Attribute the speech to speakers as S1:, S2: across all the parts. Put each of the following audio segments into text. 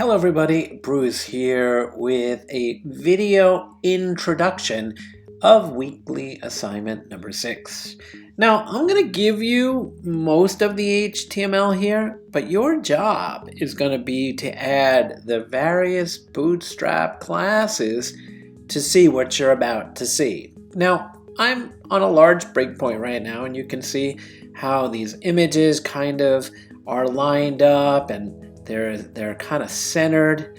S1: Hello everybody, Bruce here with a video introduction of weekly assignment number 6. Now, I'm going to give you most of the HTML here, but your job is going to be to add the various Bootstrap classes to see what you're about to see. Now, I'm on a large breakpoint right now, and you can see how these images kind of are lined up and they're kind of centered,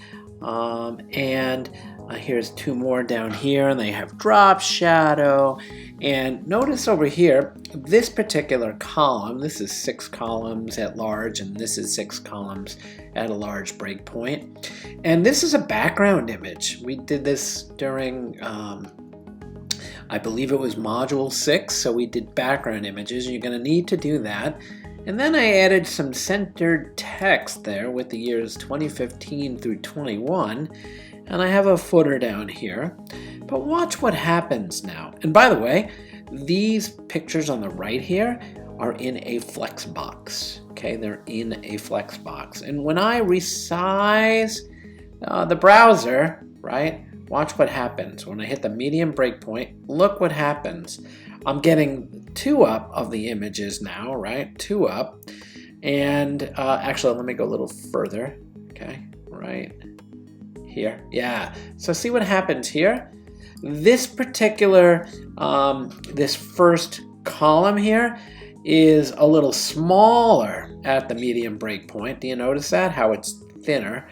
S1: here's two more down here, and they have drop shadow. And notice over here, this particular column, this is 6 columns at large, and this is 6 columns at a large breakpoint. And this is a background image. We did this during, I believe it was module 6, so we did background images. You're going to need to do that. And then I added some centered text there with the years 2015 through 21. And I have a footer down here. But watch what happens now. And by the way, these pictures on the right here are in a flex box. Okay, they're in a flex box. And when I resize the browser, right, watch what happens. When I hit the medium breakpoint, look what happens. I'm getting 2 up of the images now, right? 2 up. And actually, let me go a little further. Okay, right here. Yeah, so see what happens here? This particular, this first column here is a little smaller at the medium breakpoint. Do you notice that? How it's thinner,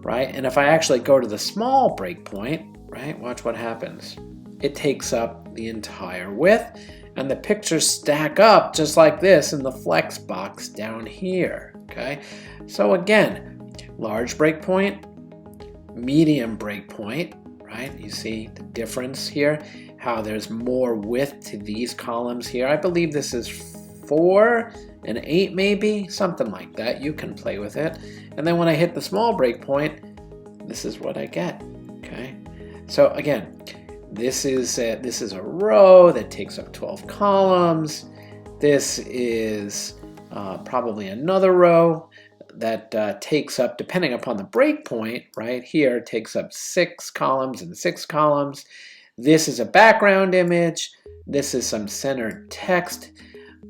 S1: right? And if I actually go to the small breakpoint, right, watch what happens. It takes up the entire width, and the pictures stack up just like this in the flex box down here, okay? So again, large breakpoint, medium breakpoint, right? You see the difference here, how there's more width to these columns here. I believe this is 4 and 8 maybe, something like that. You can play with it. And then when I hit the small breakpoint, this is what I get, okay? So again, this is a row that takes up 12 columns. This is probably another row that takes up, depending upon the breakpoint, right here, takes up 6 columns and 6 columns. This is a background image. This is some centered text.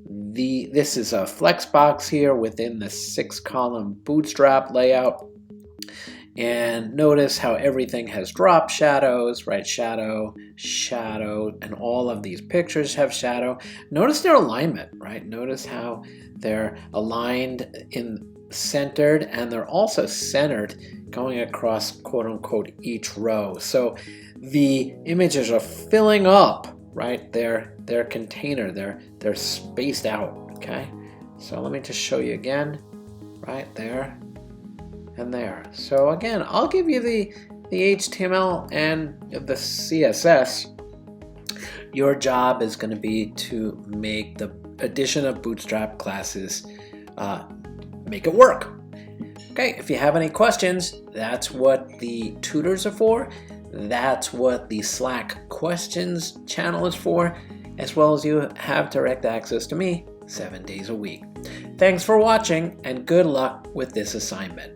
S1: This is a flex box here within the 6-column Bootstrap layout. And notice how everything has drop shadows, right? Shadow, shadow, and all of these pictures have shadow. Notice their alignment, right? Notice how they're aligned in centered, and they're also centered going across, quote unquote, each row. So the images are filling up, right? Their container, they're spaced out, okay? So let me just show you again, right there. And there. So again, I'll give you the HTML and the CSS. Your job is going to be to make the addition of Bootstrap classes make it work. Okay, if you have any questions, that's what the tutors are for. That's what the Slack questions channel is for, as well as you have direct access to me 7 days a week. Thanks for watching, and good luck with this assignment.